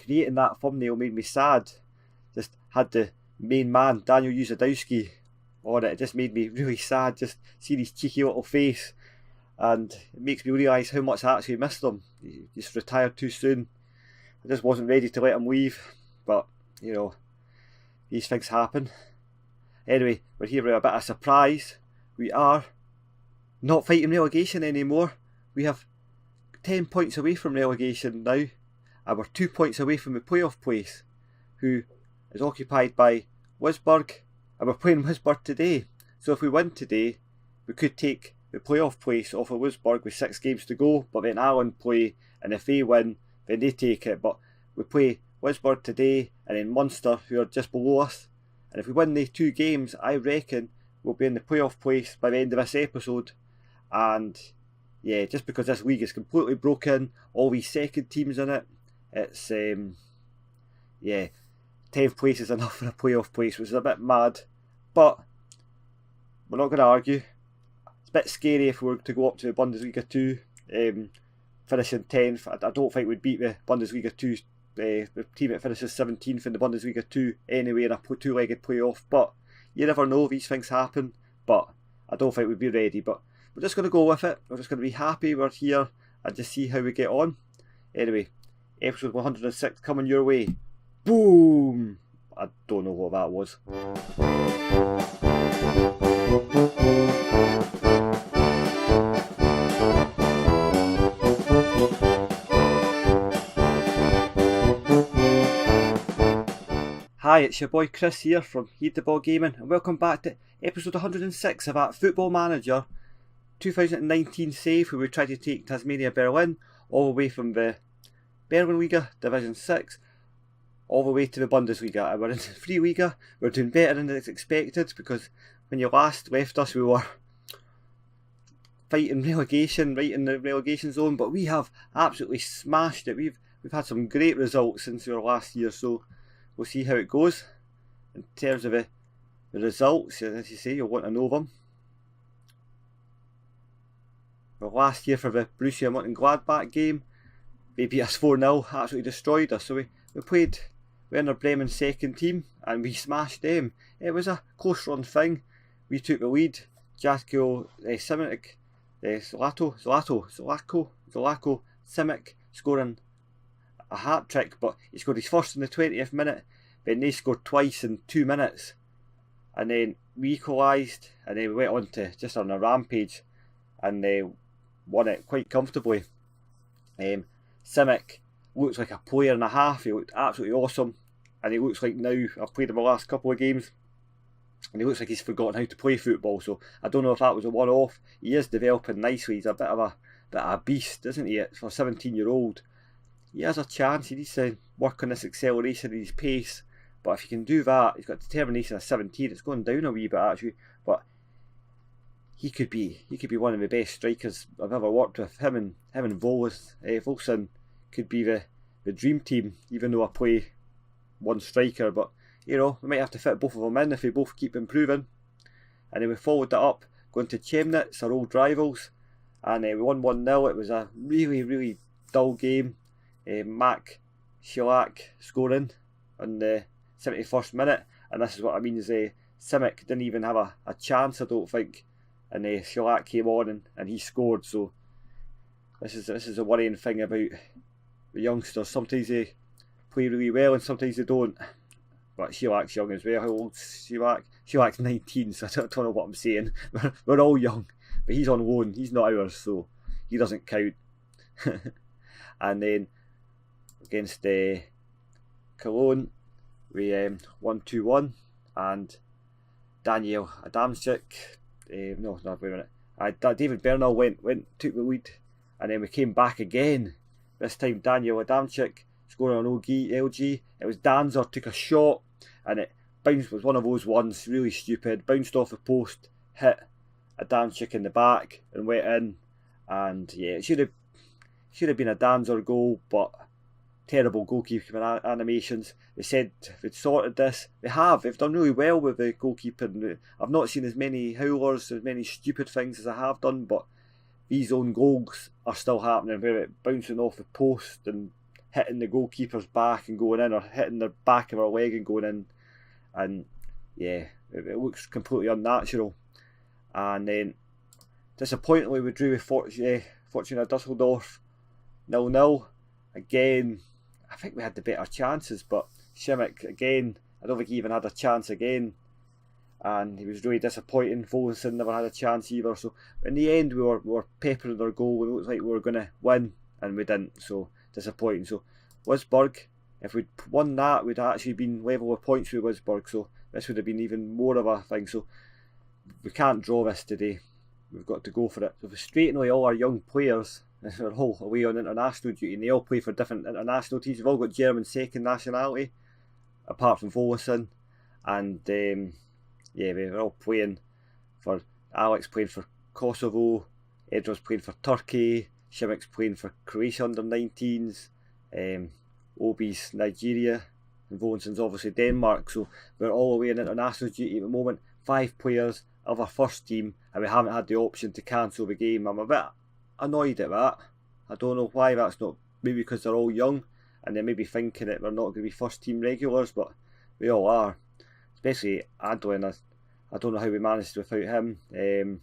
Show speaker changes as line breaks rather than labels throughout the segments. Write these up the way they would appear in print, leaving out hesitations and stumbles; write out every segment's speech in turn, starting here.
creating that thumbnail made me sad. Just had the main man, Daniel Uzadowski, on it. It just made me really sad, just seeing his cheeky little face. And it makes me realise how much I actually missed him. He just retired too soon. I just wasn't ready to let him leave. But, you know, these things happen. Anyway, we're here with a bit of surprise. We are not fighting relegation anymore. We have 10 points away from relegation now. And we're 2 points away from the playoff place, who is occupied by Wurzburg. And we're playing Wurzburg today. So if we win today, we could take the playoff place off of Wurzburg with 6 games to go, but then Allen play, and if they win, then they take it. But we play Wurzburg today, and then Munster, who are just below us. And if we win the 2 games, I reckon we'll be in the playoff place by the end of this episode. And yeah, just because this league is completely broken, all these second teams in it, it's 10th place is enough for a playoff place, which is a bit mad. But we're not going to argue. It's a bit scary if we were to go up to the Bundesliga 2, finishing 10th. I don't think we'd beat the Bundesliga 2, the team that finishes 17th in the Bundesliga 2 anyway in a 2-legged playoff. But you never know, these things happen. But I don't think we'd be ready. But we're just going to go with it. We're just going to be happy we're here and just see how we get on. Anyway, episode 106 coming your way. Boom! I don't know what that was. Hi, it's your boy Chris here from Heed the Ball Gaming, and welcome back to episode 106 of that Football Manager 2019 save, where we try to take Tasmania Berlin all the way from the Berlin Liga Division 6 all the way to the Bundesliga. And we're in the Free Liga. We're doing better than expected, because when you last left us we were fighting relegation, right in the relegation zone, but we have absolutely smashed it. We've had some great results since our last year, so we'll see how it goes. In terms of the results, as you say, you'll want to know them. Well, last year for the Borussia Mönchengladbach game, they beat us 4-0, absolutely destroyed us. So we played Werder Bremen's second team and we smashed them. It was a close run thing. We took the lead. Jasko Simic, Zlatko Simic scoring a hat-trick, but he scored his first in the 20th minute, then they scored twice in 2 minutes, and then we equalised, and then we went on to just on a rampage, and they won it quite comfortably. Simic looks like a player and a half. He looked absolutely awesome, and he looks like now, I've played him the last couple of games, and he looks like he's forgotten how to play football, so I don't know if that was a one-off. He is developing nicely. He's a bit of a beast, isn't he, for a 17-year-old. He has a chance. He needs to work on this acceleration and his pace. But if he can do that, he's got determination at 17. It's going down a wee bit actually, but he could be one of the best strikers I've ever worked with. Him and Volson could be the dream team. Even though I play one striker, but you know, we might have to fit both of them in if they both keep improving. And then we followed that up, going to Chemnitz, our old rivals, and we won 1-0. It was a really dull game. Mac Shilak scoring on the 71st minute, and this is what I mean is Simic didn't even have a chance, I don't think, and Shilak came on and he scored. So this is a worrying thing about the youngsters. Sometimes they play really well and sometimes they don't. But Shilak's young as well. How old's Shilak? Shilak's 19, so I don't know what I'm saying. We're all young, but he's on loan. He's not ours, so he doesn't count. And then against Cologne, we won 2-1, and Daniel Adamczyk, wait a minute, David Bernal took the lead, and then we came back again. This time Daniel Adamczyk scoring on LG. It was Danzer took a shot, and it bounced, was one of those ones, really stupid, bounced off the post, hit Adamczyk in the back and went in, and yeah, it should have been a Danzer goal, but terrible goalkeeping animations. They said they'd sorted this. They've done really well with the goalkeeping. I've not seen as many howlers, as many stupid things as I have done, but these own goals are still happening, where it bouncing off the post and hitting the goalkeeper's back and going in, or hitting the back of our leg and going in. And yeah, it looks completely unnatural. And then disappointingly we drew with Fortuna Dusseldorf 0-0. Again, I think we had the better chances, but Schimmick again, I don't think he even had a chance again, and he was really disappointing. Volenson never had a chance either. So in the end we were peppering our goal. It looked like we were going to win and we didn't, so disappointing. So Wurzburg, if we'd won that, we'd actually been level with points with Wurzburg, so this would have been even more of a thing. So we can't draw this today, we've got to go for it. So frustratingly, all our young players are all away on international duty, and they all play for different international teams. We've all got German second nationality, apart from Volenson, and yeah, we're all playing for, Alex playing for Kosovo, Edwards playing for Turkey, Schimmick's playing for Croatia under-19s, Obi's Nigeria, and Volenson's obviously Denmark. So we're all away on international duty at the moment. 5 players of our first team, and we haven't had the option to cancel the game. I'm a bit annoyed at that. I don't know why that's not, maybe because they're all young and they may be thinking that we're not going to be first team regulars, but we all are. Especially Adlin, I don't know how we managed without him. Who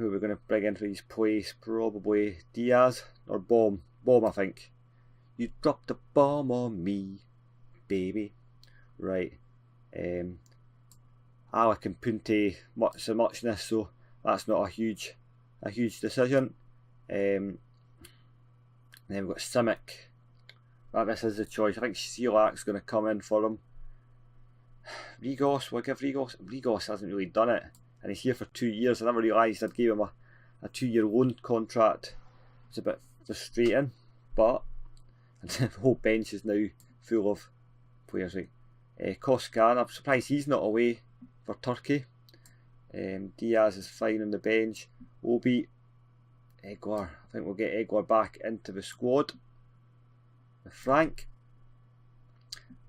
are we going to bring into his place? Probably Diaz or Bomb. Bomb, I think. You dropped a bomb on me, baby. Right. Alec and Punte, muchness, so that's not a huge decision. Then we've got Simic. This is the choice. I think Siolak's going to come in for him. Rigos, we'll give Rigos. Rigos hasn't really done it, and he's here for 2 years. I never realised I'd give him a 2-year loan contract. It's a bit frustrating, but the whole bench is now full of players. Right, Koskan, I'm surprised he's not away for Turkey. Diaz is fine on the bench. Obi, Egwar, I think we'll get Egwar back into the squad with Frank,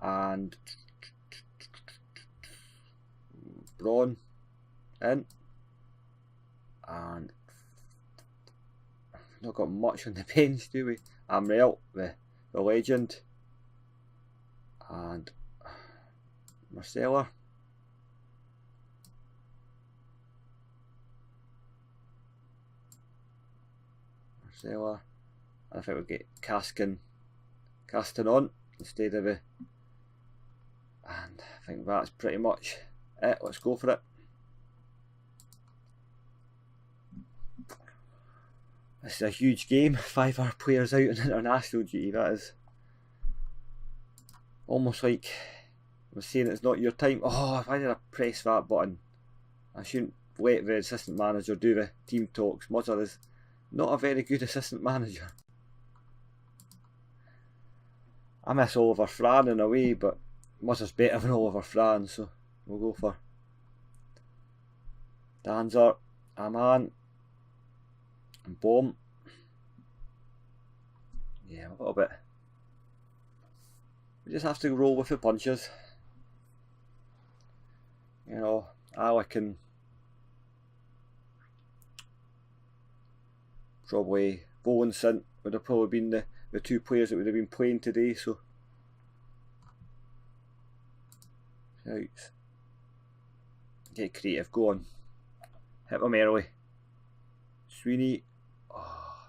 and Braun in, and not got much on the bench, do we? Amrel, the legend, and Marcella. And I think we'll get Caston on instead of a, and I think that's pretty much it. Let's go for it. This is a huge game. 5 of our players out on international duty. That is almost like I'm saying it's not your time. Oh, why did I press that button? I shouldn't let the assistant manager do the team talks. Muzzer is not a very good assistant manager. I miss Oliver Fran in a way, but Muzzer's better than Oliver Fran, so we'll go for Danzer, Aman, and Bomb. Yeah, a little bit. We just have to roll with the punches. You know, Alec and probably Volenson would have probably been the 2 players that would have been playing today, so right. Get creative, go on. Hit them early. Sweeney. Oh,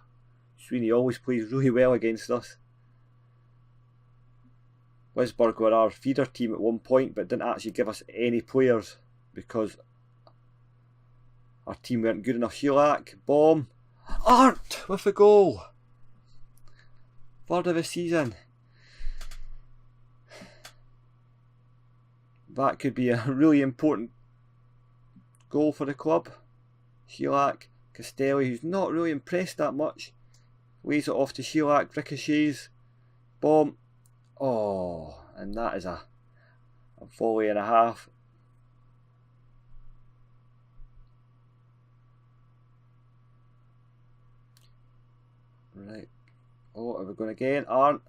Sweeney always plays really well against us. Wurzburg were our feeder team at one point, but didn't actually give us any players because our team weren't good enough. Shilak, Bomb. Art with the goal. 3rd of the season. That could be a really important goal for the club. Shilak, Castelli, who's not really impressed that much, lays it off to Shilak, ricochets, Bomb. Oh, and that is a volley and a half. Right. Oh, are we going again? Aren't.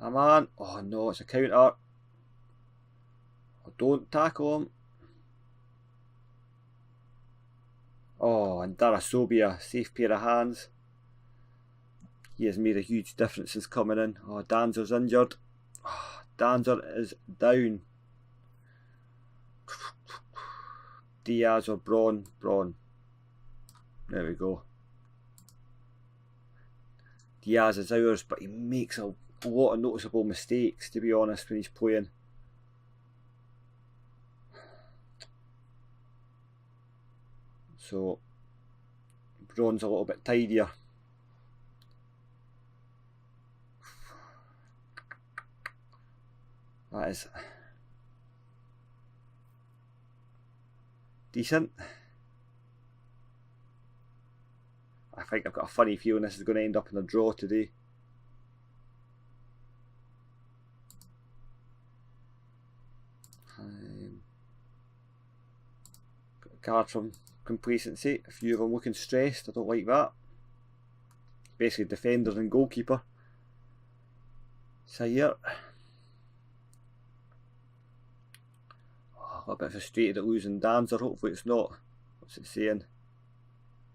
Aman. Oh no, it's a counter. Oh, don't tackle him. Oh, and Darasobia, safe pair of hands. He has made a huge difference since coming in. Oh, Danzer's injured. Oh, Danzer is down. Diaz or Braun? Braun. There we go. Diaz is ours, but he makes a lot of noticeable mistakes, to be honest, when he's playing. So, Braun's a little bit tidier. That is decent. I think I've got a funny feeling this is going to end up in a draw today. Got a card from complacency. A few of them looking stressed. I don't like that. Basically defenders and goalkeeper. So here. A bit frustrated at losing Danzer. Hopefully it's not. What's it saying?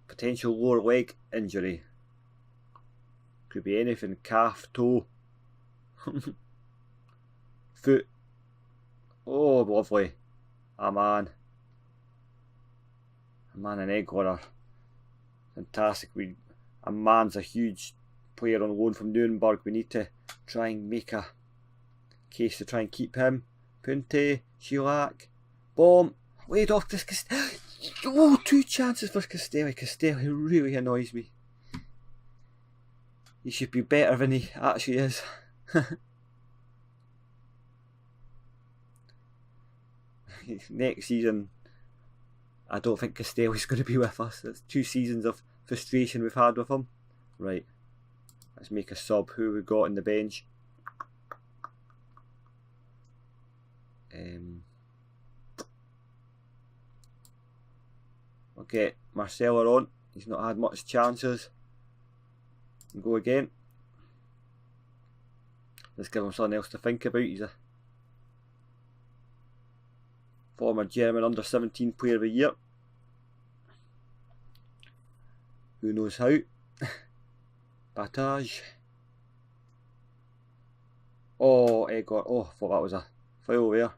Potential lower leg injury. Could be anything. Calf, toe, foot. Oh, lovely. A man and egg runner. Fantastic. A man's a huge player on loan from Nuremberg. We need to try and make a case to try and keep him. Punte, Shellac. Bomb, laid off this Castelli. Oh, 2 chances for Castelli. Castelli really annoys me. He should be better than he actually is. Next season, I don't think Castelli's going to be with us. It's 2 seasons of frustration we've had with him. Right, let's make a sub. Who we got on the bench? Okay, Marcelo on. He's not had much chances. Go again. Let's give him something else to think about. He's a former German under-17 player of the year. Who knows how? Batage. Oh, Egor. Oh, I thought that was a foul there.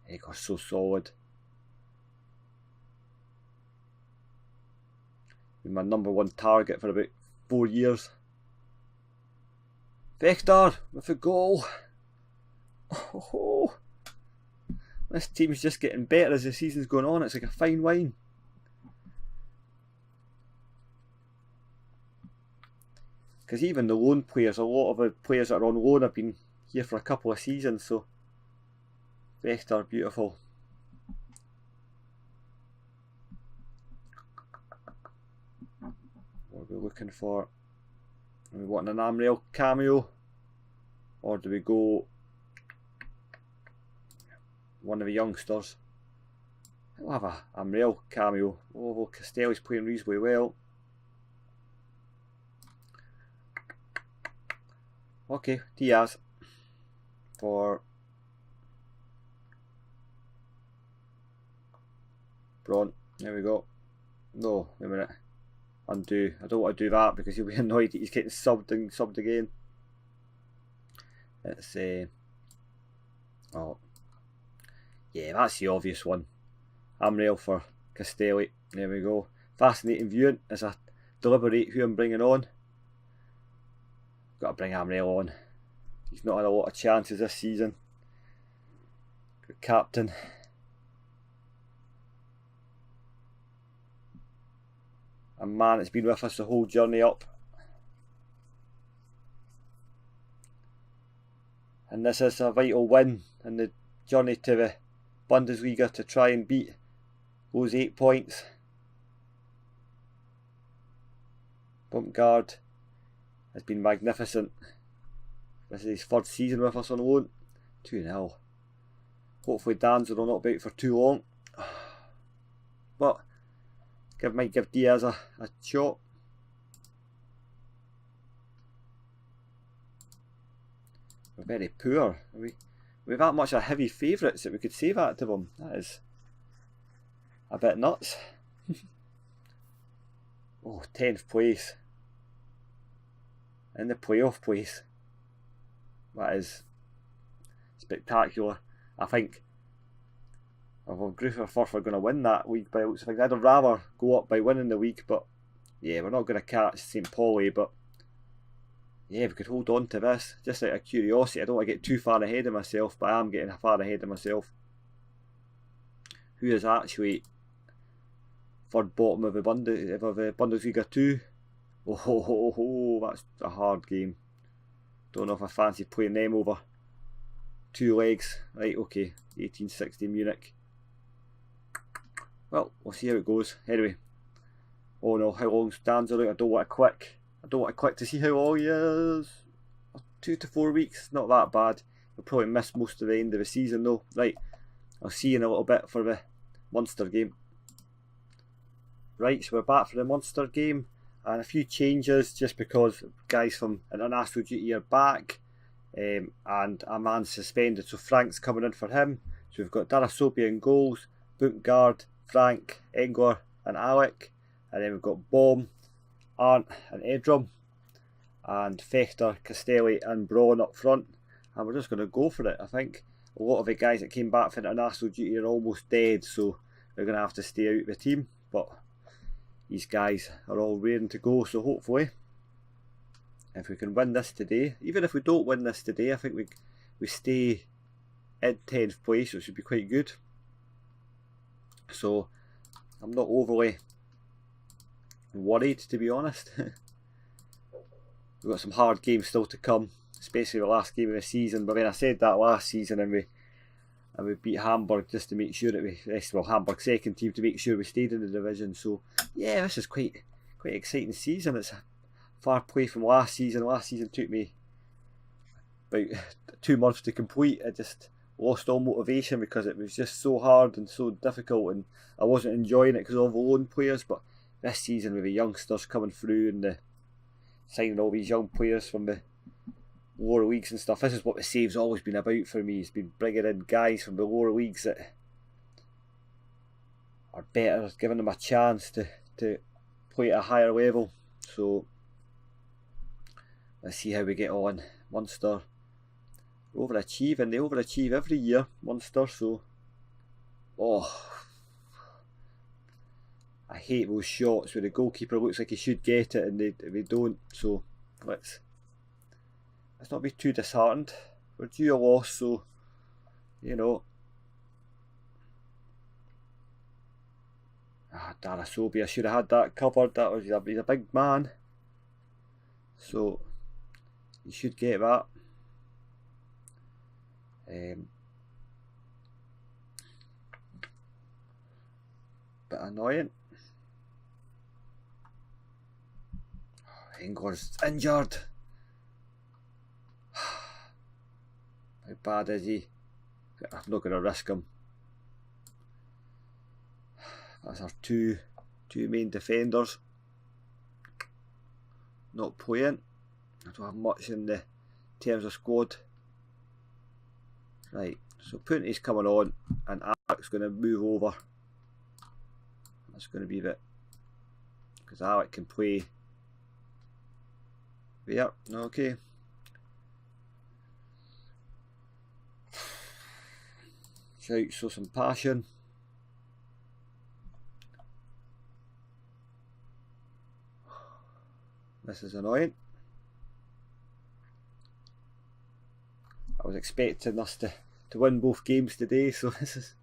Egor's so solid. Been my #1 target for about 4 years. Vector with a goal. Oh, this team's just getting better as the season's going on. It's like a fine wine. Because even the loan players, a lot of the players that are on loan have been here for a couple of seasons. So Vector, beautiful. What are we looking for? Are we wanting an Amrail cameo? Or do we go one of the youngsters? I'll have a Amrail cameo. Oh, Castelli's playing reasonably well. Okay, Diaz for Braun. There we go. No, wait a minute. Undo. I don't want to do that because he'll be annoyed that he's getting subbed again. Let's oh, yeah, that's the obvious one. Amrail for Castelli. There we go. Fascinating viewing as I deliberate who I'm bringing on. Got to bring Amrail on. He's not had a lot of chances this season. Good captain. A man that's been with us the whole journey up. And this is a vital win in the journey to the Bundesliga to try and beat those 8 points. Bumpgard has been magnificent. This is his 3rd season with us on loan. 2-0. Hopefully Danzer will not be out for too long. But might give Diaz a shot. We're very poor. We've that much of heavy favourites that we could say that to them. That is a bit nuts. Oh, 10th place in the playoff place. That is spectacular. I think Griffith Firth are going to win that league by looks of things. I'd rather go up by winning the league, but yeah, we're not going to catch St Pauli, but yeah, we could hold on to this. Just out of curiosity, I don't want to get too far ahead of myself, but I am getting far ahead of myself. Who is actually third bottom of the Bundesliga 2? Oh, that's a hard game. Don't know if I fancy playing them over 2 legs. Right, okay, 1860 Munich. Well, we'll see how it goes. Anyway, oh no, how long stands out? I don't want to click. I don't want to click to see how long he is. 2 to 4 weeks, not that bad. We'll probably miss most of the end of the season though. Right, I'll see you in a little bit for the Munster game. Right, so we're back for the Munster game, and a few changes just because guys from international duty are back, and a man suspended, so Frank's coming in for him. So we've got Darasobia in goals, Buntgard, Frank, Engler and Alec, and then we've got Baum, Arndt and Edrum, and Fechter, Castelli and Braun up front, and we're just going to go for it. I think a lot of the guys that came back for international duty are almost dead, so they're going to have to stay out of the team, but these guys are all raring to go, so hopefully if we can win this today, even if we don't win this today, I think we stay in 10th place, so it should be quite good. So I'm not overly worried, to be honest. We've got some hard games still to come, especially the last game of the season. But then I said that last season, and we beat Hamburg just to make sure that Hamburg's second team, to make sure we stayed in the division. So yeah, this is quite exciting season. It's a far play from last season. Last season took me about 2 months to complete. I just lost all motivation because it was just so hard and so difficult, and I wasn't enjoying it because of all the loan players. But this season with the youngsters coming through and signing all these young players from the lower leagues and stuff, this is what the save's always been about for me. It's been bringing in guys from the lower leagues that are better, giving them a chance to play at a higher level. So let's see how we get on. Munster overachieve, and they overachieve every year, Munster, so I hate those shots where the goalkeeper looks like he should get it and they don't. So let's not be too disheartened. We're due a loss, so you know. Darasobia, I should have had that covered. He's a big man, so you should get that. Bit annoying. Engler's injured. How bad is he? I'm not going to risk him. That's our two main defenders not playing. I don't have much in the terms of squad. Right, so Punty's coming on and Alec's going to move over. That's going to be it, because Alec can play there. Okay. Show some passion. This is annoying. I was expecting us to win both games today, so this is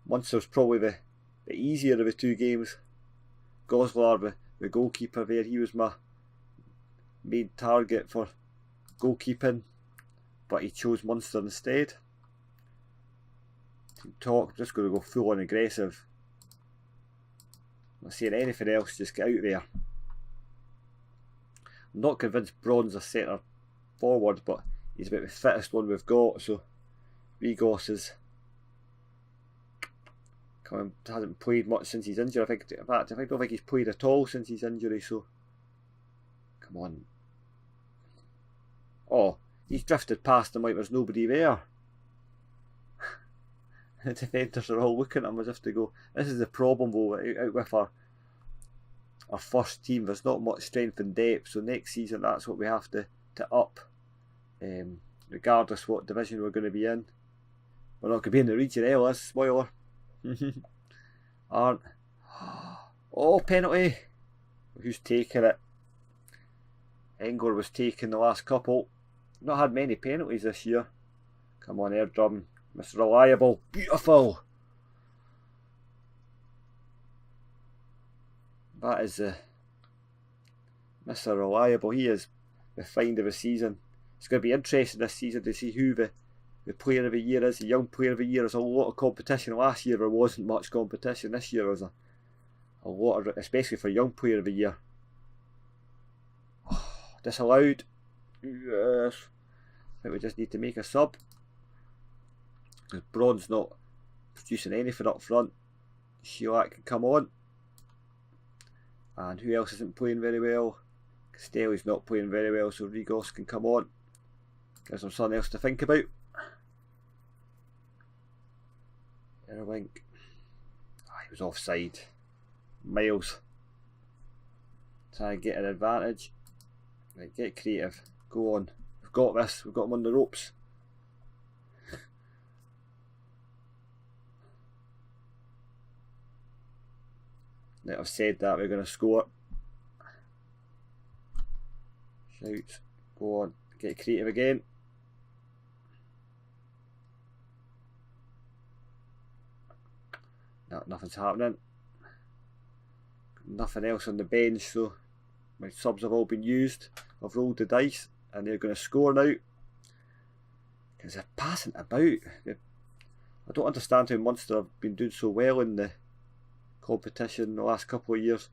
Munster's probably the easier of the 2 games. Goslar, the goalkeeper there, he was my main target for goalkeeping, but he chose Munster instead. Team talk, I'm just going to go full on aggressive. I'm not saying anything else, just get out there. I'm not convinced Braun's a centre forward, but he's about the fittest one we've got, so Rigos hasn't played much since his injury. In fact, I don't think he's played at all since his injury, so come on. Oh, he's drifted past him like there's nobody there. The defenders are all looking at him as if to go. This is the problem though, out with our our first team. There's not much strength and depth, so next season that's what we have to up, regardless what division we're going to be in. We're not going to be in the region L, spoiler. Aren't. Oh, penalty. Who's taking it? Engler was taking the last couple. Not had many penalties this year. Come on, Airdrum. Mr. Reliable. Beautiful. That is Mr. Reliable. He is the find of the season. It's going to be interesting this season to see who the player of the year is, the young player of the year. There's a lot of competition. Last year there wasn't much competition. This year there's a lot of, especially for young player of the year. Oh, disallowed. Yes. I think we just need to make a sub. Because Braun's not producing anything up front. Sheilak can come on. And who else isn't playing very well? Castelli's not playing very well, so Rigos can come on. Gives them something else to think about. Wink. He was offside. Miles. Try and get an advantage. Right, get creative. Go on. We've got this. We've got them on the ropes. Now I've said that, we're going to score. Shouts. Go on. Get creative again. No, nothing's happening. Nothing else on the bench, so my subs have all been used. I've rolled the dice and they're going to score now. Because they're passing about. I don't understand how Munster have been doing so well in the competition the last couple of years.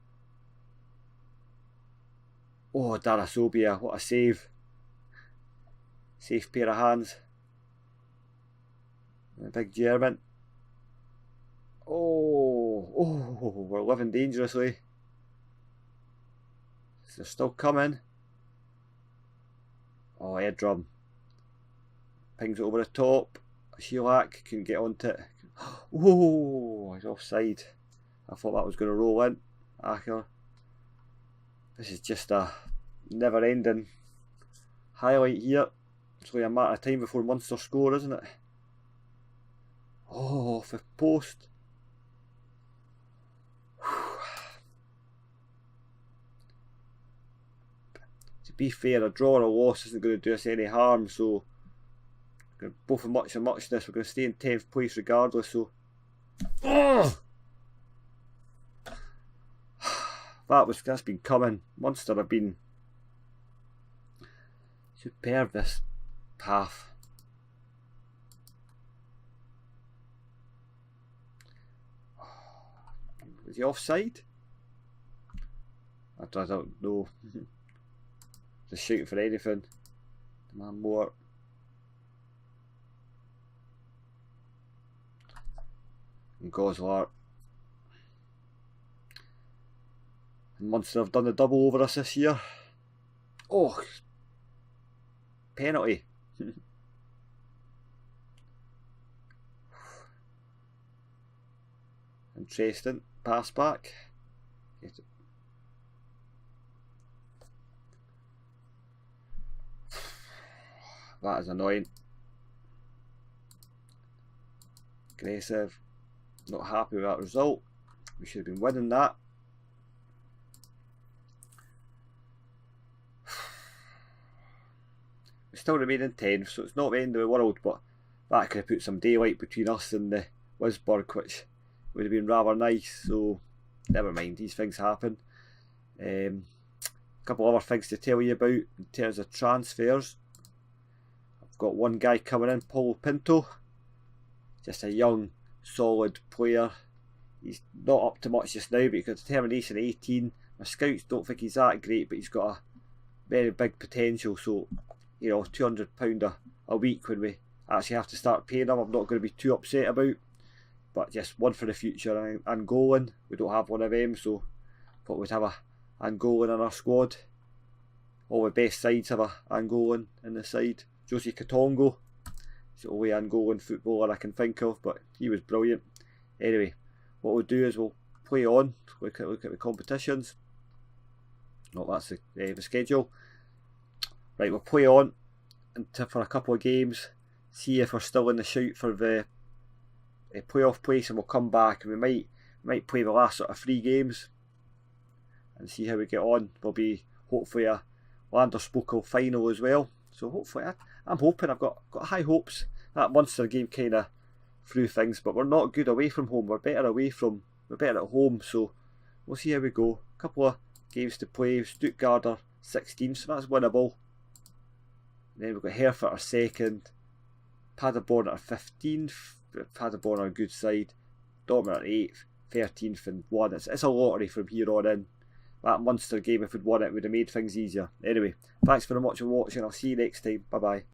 Oh, Darasobia, what a save. Safe pair of hands. A big German. Oh, we're living dangerously. They're still coming. Oh, Airdrum. Pings it over the top. Sheilak can get onto it. Oh, he's offside. I thought that was going to roll in. Acker. This is just a never ending highlight here. It's only a matter of time before Munster score, isn't it? Oh, off the post. To be fair, a draw or a loss isn't going to do us any harm, so both of much and muchness, we're going to stay in 10th place regardless, so that's been coming. Munster have been superb this half. Was he offside? I don't know. Just shooting for anything. Demand more. And Goslar. And Munster have done the double over us this year. Oh, penalty. Interesting. Pass back. That is annoying. Aggressive. Not happy with that result. We should have been winning that. We still remain in 10th, so it's not the end of the world, but that could have put some daylight between us and the Wurzburg, which would have been rather nice, so never mind, these things happen. A couple other things to tell you about in terms of transfers. I've got one guy coming in, Paulo Pinto, just a young, solid player. He's not up to much just now, but he's got determination at 18. My scouts don't think he's that great, but he's got a very big potential, so you know, £200 a week when we actually have to start paying him, I'm not going to be too upset about. But just one for the future. Angolan, we don't have one of them, so thought we'd have a Angolan in our squad. All the best sides have a Angolan in the side. Josie Katongo, he's the only Angolan footballer I can think of, but he was brilliant. Anyway, what we'll do is we'll play on, look at the competitions. No, that's the schedule. Right, we'll play on for a couple of games, see if we're still in the shout for the playoff place, and we'll come back and we might play the last sort of 3 games and see how we get on. There'll be hopefully a Landerspokal final as well. So hopefully, I'm hoping, I've got high hopes. That Munster game kind of threw things, but we're not good away from home. We're better at home. So we'll see how we go. A couple of games to play. Stuttgart are 16th, so that's winnable. And then we've got Hereford are 2nd, Paderborn are 15th. Paderborn are a good side. Dortmund are 8th, 13th and 1. It's a lottery from here on in. That Munster game, if we'd won it, would have made things easier. Anyway, thanks very much for watching. I'll see you next time. Bye bye.